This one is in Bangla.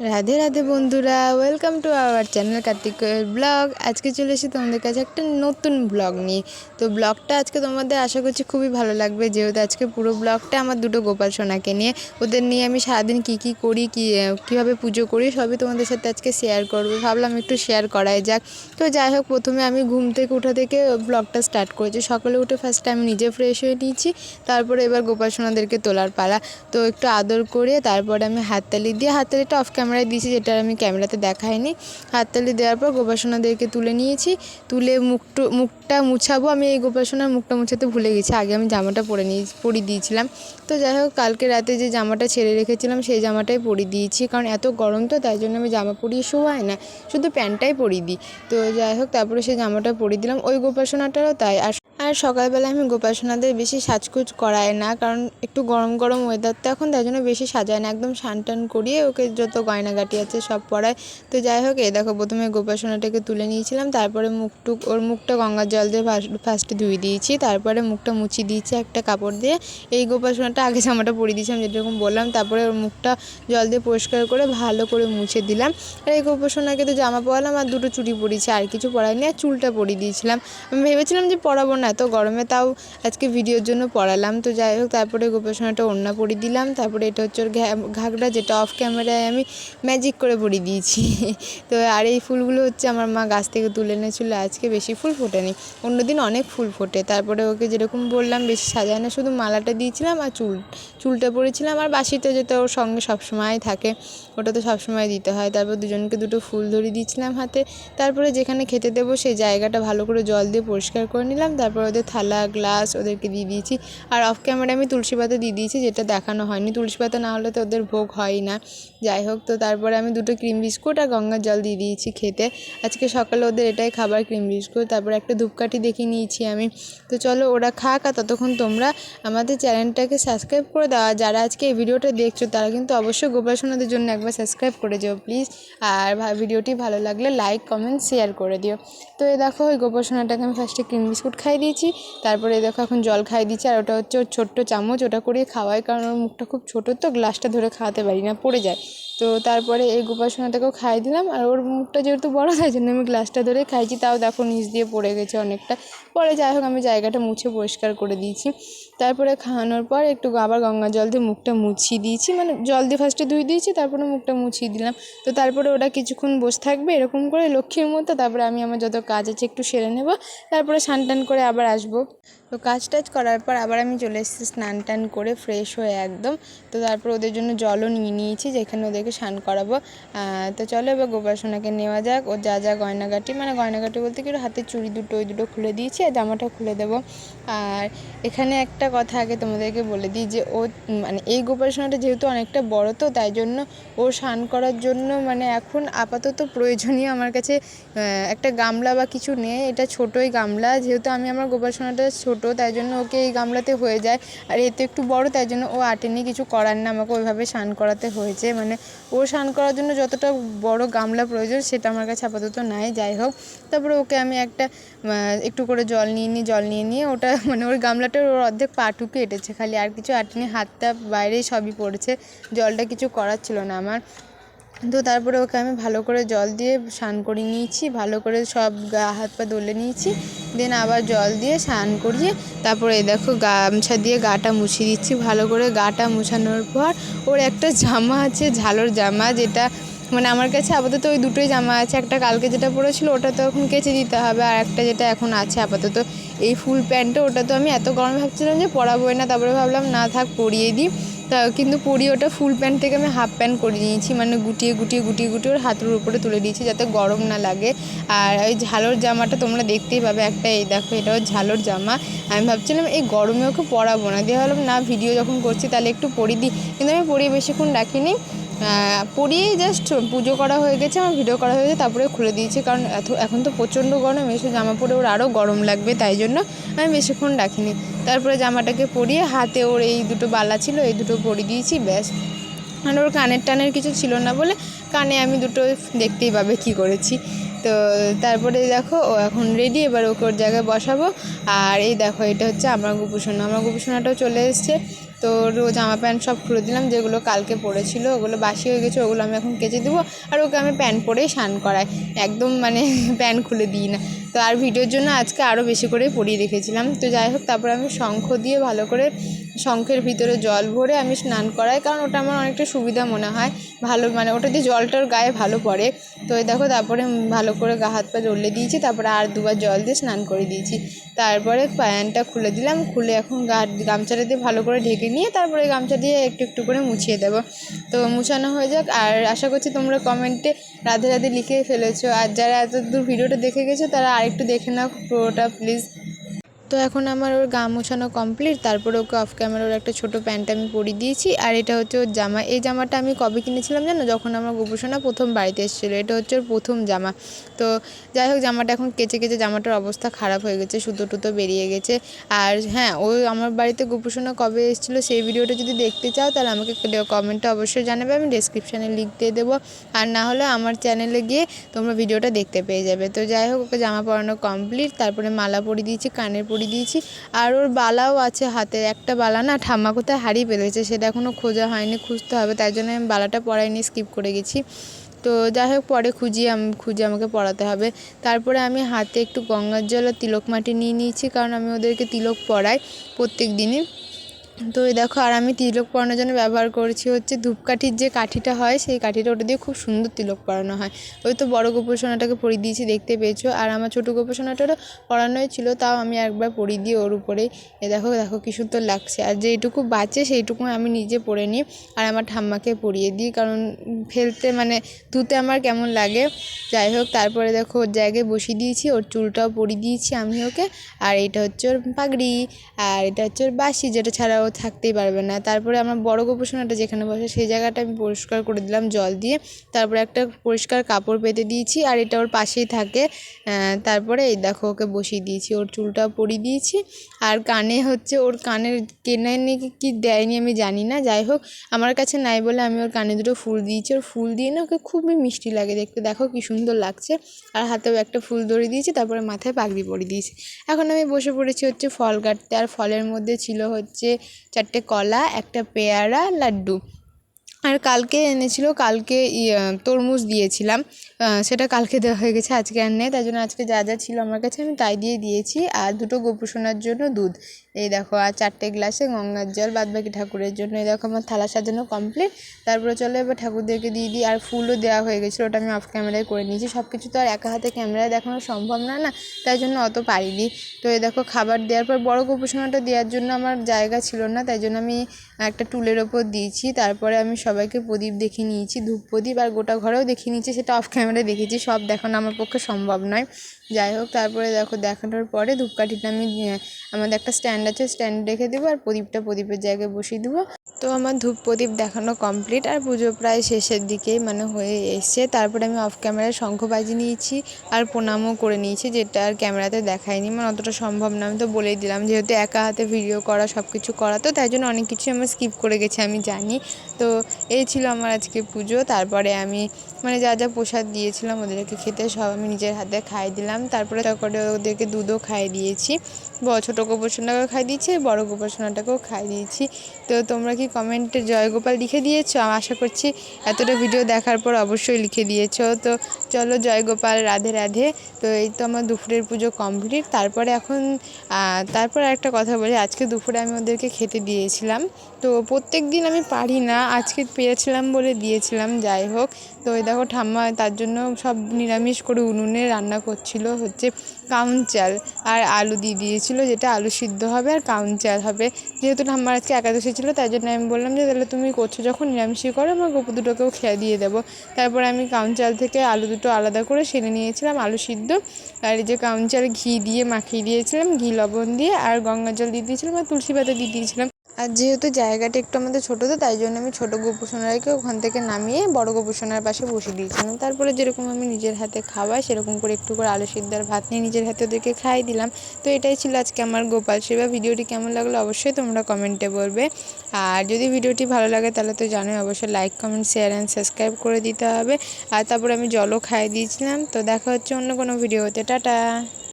রাধে রাধে বন্ধুরা, welcome to our channel Kartik blog. আজকে চলে এসেছি তোমাদের কাছে একটা নতুন ব্লগ নিয়ে। তো ব্লগটা আজকে তোমাদের আশা করছি খুবই ভালো লাগবে, যেহেতু আজকে পুরো ব্লগটা আমার দুটো গোপাল সোনাকে নিয়ে, ওদের নিয়ে আমি সারাদিন কী করি, কীভাবে পুজো করি সবই তোমাদের সাথে আজকে শেয়ার করবো। ভাবলাম একটু শেয়ার করাই যাক। তো যাই হোক, প্রথমে আমি ঘুম থেকে উঠা থেকে ব্লগটা স্টার্ট করেছি। সকালে উঠে ফার্স্টে আমি নিজে ফ্রেশ হয়ে নিয়েছি, তারপরে এবার গোপাল সোনাদেরকে তোলার পালা। তো একটু আদর করে তারপরে আমি হাততালিটা অফ ক্যামেরায় দিয়েছি, যেটা আমি ক্যামেরাতে দেখাইনি। হাততালি দেওয়ার পর গোপালসোনাদেরকে তুলে নিয়েছি। তুলে মুখটা মুছাবো। আমি এই গোপালসোনার মুখটা মুছাতে ভুলে গেছি, আগে আমি জামাটা পরিয়ে দিয়েছিলাম। তো যাই হোক, কালকে রাতে যে জামাটা ছেড়ে রেখেছিলাম সেই জামাটাই পরিয়ে দিয়েছি, কারণ এত গরম তো, তাই জন্য আমি জামা পরিয়ে শোয়াই না, শুধু প্যান্টটাই পরিয়ে দিই। তো যাই হোক, তারপরে সেই জামাটা পরিয়ে দিলাম। ওই গোপালসোনাটারও তাই। আর সকালবেলা আমি গোপালসোনাদের বেশি সাজগোজ করাই না, কারণ একটু গরম গরম ওয়েদার তো এখন, তাই জন্য বেশি সাজায় না, একদম টান করিয়ে ওকে যত গয়নাগাটি আছে সব পরায়। তো যাই হোক, এই দেখো, প্রথমে গোপালসোনাটাকে তুলে নিয়েছিলাম, তারপরে ওর মুখটা গঙ্গার জল দিয়ে ফার্স্টে ধুয়ে দিয়েছি, তারপরে মুখটা মুছিয়ে দিয়েছি একটা কাপড় দিয়ে। এই গোপালসোনাটা আগে জামাটা পরিয়ে দিয়েছিলাম যেরকম বললাম, তারপরে ওর মুখটা জল দিয়ে পরিষ্কার করে ভালো করে মুছে দিলাম। আর এই গোপালসোনাকে তো জামা পরালাম আর দুটো চুড়ি পরিয়েছি, আর কিছু পরাইনি। আর চুলটা পরিয়ে দিয়েছিলাম, আমি ভেবেছিলাম যে পরাবো না, এত গরমে তাও আজকে ভিডিওর জন্য পরালাম। তো যাই হোক, তারপরে গোপালসোনাটা ওড়না পরিয়ে দিলাম। তারপরে এটা হচ্ছে ওর ঘাগরা, যেটা অফ ক্যামেরায় আমি ম্যাজিক করে পরিয়ে দিয়েছি। তো আর এই ফুলগুলো হচ্ছে আমার মা গাছ থেকে তুলে এনেছিলো, আজকে বেশি ফুল ফোটেনি, অন্যদিন অনেক ফুল ফোটে। তারপরে ওকে যেরকম বললাম বেশি সাজায় না, শুধু মালাটা দিয়েছিলাম আর চুলটা পরেছিলাম। আর বাসিটা যেটা ওর সঙ্গে সবসময় থাকে, ওটা তো সবসময় দিতে হয়। তারপর দুজনকে দুটো ফুল ধরিয়ে দিয়েছিলাম হাতে। তারপরে যেখানে খেতে দেবো সেই জায়গাটা ভালো করে জল দিয়ে পরিষ্কার করে নিলাম। তারপর ওদের থালা গ্লাস ওদেরকে দিয়ে দিয়েছি। আর অফ ক্যামেরায় আমি তুলসী পাতা দিয়ে দিয়েছি, যেটা দেখানো হয়নি, তুলসী পাতা না হলে তো ওদের ভোগ হয় না। যাই হোক, তো তারপরে আমি দুটো ক্রিম বিস্কুট আর গঙ্গার জল দিয়ে দিয়েছি খেতে। আজকে সকালে ওদের এটাই খাবার, ক্রিম বিস্কুট। তারপরে একটা ধূপকাঠি দেখিয়ে নিয়েছি আমি। তো চলো ওরা খাক, আর ততক্ষণ তোমরা আমাদের চ্যানেলটাকে সাবস্ক্রাইব করে দাও। যারা আজকে এই ভিডিওটা দেখছো তারা কিন্তু অবশ্যই গোপালসোনাদের জন্য একবার সাবস্ক্রাইব করে যেও প্লিজ। আর ভিডিওটি ভালো লাগলে লাইক কমেন্ট শেয়ার করে দিও। তো এই দেখো, ওই গোপালসোনাটাকে আমি ফার্স্টে ক্রিম বিস্কুট খাই দিয়েছি, তারপরে দেখো এখন জল খাই দিচ্ছি। আর ওটা হচ্ছে ওর ছোট্ট চামচ, ওটা করেই খাওয়াই, কারণ ওর মুখটা খুব ছোটো তো, গ্লাসটা ধরে খাওয়াতে পারি না, পড়ে যায়। তো তারপরে এই গোপালসোনাটাকেও খাইয়ে দিলাম। আর ওর মুখটা যেহেতু বড়, তাই জন্য আমি গ্লাসটা ধরে খাইছি, তাও দেখো নিচ দিয়ে পড়ে গেছে অনেকটা। পরে যাই হোক, আমি জায়গাটা মুছে পরিষ্কার করে দিয়েছি। তারপরে খাওয়ানোর পর একটু আবার গঙ্গা জল দিয়ে মুখটা মুছিয়ে দিয়েছি, মানে জল দিয়ে ফার্স্টে ধুয়ে দিয়েছি, তারপরে মুখটা মুছিয়ে দিলাম। তো তারপরে ওরা কিছুক্ষণ বসে থাকবে এরকম করে লক্ষ্মীর মতো, তারপরে আমি আমার যত কাজ আছে একটু সেরে নেব, তারপরে স্নান টান করে আবার আসবো। তো কাজ টাজ করার পর আবার আমি চলে এসেছি স্নান টান করে ফ্রেশ হয়ে একদম। তো তারপর ওদের জন্য জলও নিয়ে নিয়েছি, যেখানে ওদেরকে স্নান করাবো। তো চলো এবার গোপালসোনাকে নেওয়া যাক। ওর যা যা গয়নাগাটি, মানে গয়নাগাটি বলতে কি, হাতের চুড়ি দুটো ওই দুটো খুলে দিয়েছি, আর জামাটা খুলে দেবো। আর এখানে একটা কথা আগে তোমাদেরকে বলে দিই, যে ও মানে এই গোপালসোনাটা যেহেতু অনেকটা বড় তো, তাই জন্য ও স্নান করার জন্য মানে এখন আপাতত প্রয়োজনীয় আমার কাছে একটা গামলা বা কিছু নেই। এটা ছোটোই গামলা, যেহেতু আমি আমার গোপালসোনাটা ছোটো, তাই জন্য ওকে এই গামলাতে হয়ে যায়। আর এতে একটু বড়, তাই জন্য ও আটেনি, কিছু করার না, আমাকে ওইভাবে স্নান করাতে হয়েছে। মানে ও স্নান করার জন্য যতটা বড় গামলা প্রয়োজন সেটা আমার কাছে আপাতত নাই। যাই হোক, তারপরে ওকে আমি একটু করে জল নিয়ে ওটা মানে ওর গামলাটার ওর অর্ধেক পাটুকে এঁটেছে খালি, আর কিছু আটেনি, হাতটা বাইরেই সবই পড়েছে, জলটা কিছু করার ছিল না আমার। তো তারপরে ওকে আমি ভালো করে জল দিয়ে স্নান করিয়ে নিয়েছি, ভালো করে সব হাত পা ধুলে নিয়েছি, দেন আবার জল দিয়ে স্নান করিয়ে তারপরে এই দেখো গামছা দিয়ে গাটা মুছিয়ে দিচ্ছি ভালো করে। গাটা মুছানোর পর ওর একটা জামা আছে, ঝালোর জামা, যেটা মানে আমার কাছে আপাতত ওই দুটোই জামা আছে। একটা কালকে যেটা পরেছিল ওটা তো এখন কেচে দিতে হবে, আর একটা যেটা এখন আছে আপাতত এই ফুল প্যান্টটা, ওটা তো আমি এত গরমে ভাবছিলাম যে পরাবোই না, তারপরে ভাবলাম না থাক পরিয়ে দিই। তা কিন্তু পরিয়ে ওটা ফুল প্যান্ট থেকে আমি হাফ প্যান্ট করে নিয়েছি, মানে গুটিয়ে ওর হাতের উপরে তুলে দিয়েছি যাতে গরম না লাগে। আর ওই ঝালোর জামাটা তোমরা দেখতেই পাবে একটা, এই দেখো এটা ওর ঝালোর জামা। আমি ভাবছিলাম এই গরমে ওকে পরাবো না, দিয়ে ভাবলাম না ভিডিও যখন করছি তাহলে একটু পরিয়ে দিই, কিন্তু আমি পরিয়ে বেশিক্ষণ রাখিনি। পরিয়েই জাস্ট পুজো করা হয়ে গেছে, আমার ভিডিও করা হয়ে গেছে, তারপরে খুলে দিয়েছি, কারণ এখন তো প্রচণ্ড গরম, এসে জামা পরে ওর আরও গরম লাগবে, তাই জন্য আমি বেশিক্ষণ রাখিনি। তারপরে জামাটাকে পরিয়ে হাতে ওর এই দুটো বালা ছিল, এই দুটো পরিয়ে দিয়েছি, ব্যাস। আর ওর কানের কিছু ছিল না বলে কানে আমি দুটো দেখতেই পাবে কি করেছি। তো তারপরে দেখো ও এখন রেডি, এবার ওকে ওর জায়গায় বসাবো। আর এই দেখো, এটা হচ্ছে আমার গোপুসোনা, আমার গোপুসোনাটাও চলে এসছে। তো জামা প্যান্ট সব খুলে দিলাম, যেগুলো কালকে পরেছিল ওগুলো বাসি হয়ে গেছে, ওগুলো আমি এখন কেচে দেবো। আর ওকে আমি প্যান্ট পরেই স্নান করাই, একদম মানে প্যান্ট খুলে দিই না। তো আর ভিডিওর জন্য আজকে আরও বেশি করে পরিয়ে রেখেছিলাম। তো যাই হোক, তারপরে আমি শঙ্খ দিয়ে ভালো করে শঙ্খের ভিতরে জল ভরে আমি স্নান করাই, কারণ ওটা আমার অনেকটা সুবিধা মনে হয়, ভালো মানে ওটা দিয়ে জলটার গায়ে ভালো পড়ে। তো এই দেখো, তারপরে ভালো করে গা হাত পা জড়লে দিয়েছি, তারপরে আর দুবার জল দিয়ে স্নান করে দিয়েছি। তারপরে প্যান্টটা খুলে দিলাম, খুলে এখন গামছাটা দিয়ে ভালো করে ঢেকে নিয়ে তারপরে গামছা দিয়ে একটু একটু করে মুছিয়ে দেবো। তো মুছানো হয়ে যাক। আর আশা করছি তোমরা কমেন্টে রাধে রাধে লিখে ফেলেছো, আর যারা এত দূর ভিডিওটা দেখে গেছো তারা আরেকটু দেখে নাও পুরোটা প্লিজ। তো এখন আমার ওর গা মোছানো কমপ্লিট। তারপরে ওকে অফ ক্যামেরা ওর একটা ছোটো প্যান্ট আমি পরিয়ে দিয়েছি, আর এটা হচ্ছে ওর জামা। এই জামাটা আমি কবে কিনেছিলাম জানো? যখন আমার গোপুসোনা প্রথম বাড়িতে এসেছিলো, এটা হচ্ছে ওর প্রথম জামা। তো যাই হোক, জামাটা এখন কেচে কেচে জামাটার অবস্থা খারাপ হয়ে গেছে, সুতো টুতো বেরিয়ে গেছে। আর হ্যাঁ, ও আমার বাড়িতে গোপুসোনা কবে এসেছিলো সেই ভিডিওটা যদি দেখতে চাও তাহলে আমাকে কমেন্টে অবশ্যই জানাবে, আমি ডেসক্রিপশানে লিঙ্ক দিয়ে দেবো। আর না হলে আমার চ্যানেলে গিয়ে তোমরা ভিডিওটা দেখতে পেয়ে যাবে। তো যাই হোক, ওকে জামা পরানো কমপ্লিট। তারপরে মালা পরিয়ে দিয়েছি, কানের পরিয়ে দিয়েছি, আর ওর বালাও আছে হাতে। একটা বালা না ঠাম্মা কোথায় হারিয়ে ফেলেছে, সেটা এখনও খোঁজা হয়নি, খুঁজতে হবে, তাই জন্য আমি বালাটা পরাইনি, স্কিপ করে গেছি। তো যাই হোক, পরে খুঁজে আমাকে পরাতে হবে। তারপরে আমি হাতে একটু গঙ্গার জল আর তিলক মাটি নিয়ে নিয়েছি, কারণ আমি ওদেরকে তিলক পরাই প্রত্যেক দিনই। তো এই দেখো, আর আমি তিলক পরানোর জন্য ব্যবহার করছি হচ্ছে ধূপকাঠির যে কাঠিটা হয় সেই কাঠিটা, ওটা দিয়ে খুব সুন্দর তিলক পরানো হয়। ওই তো বড় গোপুসোনাটাকে পরিয়ে দিয়েছি, দেখতে পেয়েছো। আর আমার ছোটো গোপুসোনাটারও পরানোই ছিল, তাও আমি একবার পরিয়ে দিই ওর উপরেই। দেখো কী সুন্দর লাগছে। আর যেইটুকু বাঁচে সেইটুকু আমি নিজে পরে নিই, আর আমার ঠাম্মাকে পরিয়ে দিই, কারণ ফেলতে মানে ধুতে আমার কেমন লাগে। যাই হোক, তারপরে দেখো ওর জায়গায় বসিয়ে দিয়েছি, ওর চুলটাও পরিয়ে দিয়েছি আমি ওকে। আর এটা হচ্ছে ওর পাগড়ি, আর এটা হচ্ছে ওর বাঁশি, যেটা ছাড়া ও থাকতেই পারবে না। তারপরে আমার বড় গোপুসোনাটা যেখানে বসে সেই জায়গাটা আমি পরিষ্কার করে দিলাম জল দিয়ে, তারপরে একটা পরিষ্কার কাপড় পেতে দিয়েছি, আর এটা ওর পাশেই থাকে। তারপরে এই দেখো, ওকে বসিয়ে দিয়েছি, ওর চুলটাও পরিয়ে দিয়েছি। আর কানে হচ্ছে ওর কানের কেনে নাকি কি দেয়নি আমি জানি না, যাই হোক আমার কাছে নাই বলে আমি ওর কানে দুটো ফুল দিয়েছি। ওর ফুল দিয়ে না ওকে খুবই মিষ্টি লাগে দেখতে, দেখো কি সুন্দর লাগছে। আর হাতেও একটা ফুল ধরিয়ে দিয়েছি, তারপরে মাথায় পাগড়ি পরিয়ে দিয়েছি। এখন আমি বসে পড়েছি হচ্ছে ফল কাটতে, আর ফলের মধ্যে ছিল হচ্ছে 4টে কলা, একটা পেয়ারা, লাড্ডু। আর কালকে এনেছিল, কালকে তরমুজ দিয়েছিলাম, সেটা কালকে দেওয়া হয়ে গেছে, আজকে আর নেই। তাই জন্য আজকে যা যা ছিল আমার কাছে আমি তাই দিয়ে দিয়েছি। আর দুটো গোপুসোনার জন্য দুধ, এই দেখো, আর 4টে গ্লাসে গঙ্গার জল, বাদবাকি ঠাকুরের জন্য। এই দেখো, আমার থালা সাজানো কমপ্লিট। তারপরে চলো এবার ঠাকুরদেরকে দিয়ে দিই। আর ফুলও দেওয়া হয়ে গেছিলো, ওটা আমি অফ ক্যামেরায় করে নিয়েছি। সব কিছু তো আর একা হাতে ক্যামেরায় দেখানো সম্ভব না, তাই জন্য অত পারিনি। তো এই দেখো, খাবার দেওয়ার পর বড় গোপুসোনাটা দেওয়ার জন্য আমার জায়গা ছিল না, তাই জন্য আমি একটা টুলের ওপর দিয়েছি। তারপরে আমি সবাইকে প্রদীপ দেখিয়ে নিয়েছি, ধূপ প্রদীপ, আর গোটা ঘরেও দেখিয়ে নিয়েছি, সেটা অফ ক্যামেরায় দেখেছি, সব দেখানো আমার পক্ষে সম্ভব নয়। যাই হোক, তারপরে দেখো, দেখানোর পরে ধূপকাঠিটা আমি আমাদের একটা স্ট্যান্ড আছে, স্ট্যান্ড রেখে দেবো, আর প্রদীপের জায়গায় বসিয়ে দেবো। তো আমার ধূপ প্রদীপ দেখানো কমপ্লিট, আর পুজো প্রায় শেষের দিকেই মানে হয়ে এসছে। তারপরে আমি অফ ক্যামেরায় শঙ্খ বাজিয়ে নিয়েছি, আর প্রণামও করে নিয়েছি, যেটা আর ক্যামেরাতে দেখায়নি, মানে অতটা সম্ভব না। আমি তো বলেই দিলাম, যেহেতু একা হাতে ভিডিও করা, সব কিছু করা, তো তাই জন্য অনেক কিছু আমার স্কিপ করে গেছে আমি জানি। তো এই ছিল আমার আজকে পুজো। তারপরে আমি মানে যা যা প্রসাদ দিয়েছিলাম ওদেরকে খেতে, সব আমি নিজের হাতে খাইয়ে দিলাম। তারপরে ওদেরকে দুধও খাইয়ে দিয়েছি, ছোটো গোপুসোনাকেও খাইয়ে দিয়েছি, বড় গোপুসোনাটাকেও খাইয়ে দিয়েছি। তো তোমরা কি কমেন্টে জয়গোপাল লিখে দিয়েছো? আশা করছি এতটা ভিডিও দেখার পর অবশ্যই লিখে দিয়েছো। তো চলো, জয়গোপাল, রাধে রাধে। তো এই তো আমার দুপুরের পুজো কমপ্লিট। তারপরে এখন তারপর একটা কথা বলি, আজকে দুপুরে আমি ওদেরকে খেতে দিয়েছিলাম। তো প্রত্যেক দিন আমি পারি না, আজকে পেয়েছিলাম বলে দিয়েছিলাম। যাই হোক, তো ওই দেখো, ঠাম্মা তার জন্য সব নিরামিষ করে উনুনে রান্না করছিল হচ্ছে কাউন চাল, আর আলু দিয়ে দিয়েছিলো, যেটা আলু সিদ্ধ হবে আর কাউন চাল হবে। যেহেতু ঠাম্মার আজকে একাদশী ছিল, তাই জন্য আমি বললাম যে তাহলে তুমি করছো যখন নিরামিষই করো, আমার গপু দুটোকেও খেয়ে দিয়ে দেবো। তারপরে আমি কাউন চাল থেকে আলু দুটো আলাদা করে সেরে নিয়েছিলাম, আলু সিদ্ধ। আর এই যে কাউন চাল ঘি দিয়ে মাখিয়ে দিয়েছিলাম, ঘি লবণ দিয়ে, আর গঙ্গা জল দিয়ে দিয়েছিলাম, আর তুলসী পাতা দিয়ে দিয়েছিলাম। আর যেহেতু জায়গাটা একটু আমাদের ছোটো, তো তাই জন্য আমি ছোটো গোপুসোনাকে ওখান থেকে নামিয়ে বড় গোপুসোনার পাশে বসিয়ে দিয়েছিলাম। তারপরে যেরকম আমি নিজের হাতে খাওয়াই, সেরকম করে একটু করে আলু সিদ্ধ আর ভাত নিয়ে নিজের হাতে ওদেরকে খাইয়ে দিলাম। তো এটাই ছিল আজকে আমার গোপাল সেবা। ভিডিওটি কেমন লাগলো অবশ্যই তোমরা কমেন্টে বলবে। আর যদি ভিডিওটি ভালো লাগে তাহলে তো জানোই, অবশ্যই like, comment, share and subscribe করে দিতে হবে। আর তারপরে আমি জলও খাইয়ে দিয়েছিলাম। তো দেখা হচ্ছে অন্য কোনো ভিডিওতে, টাটা।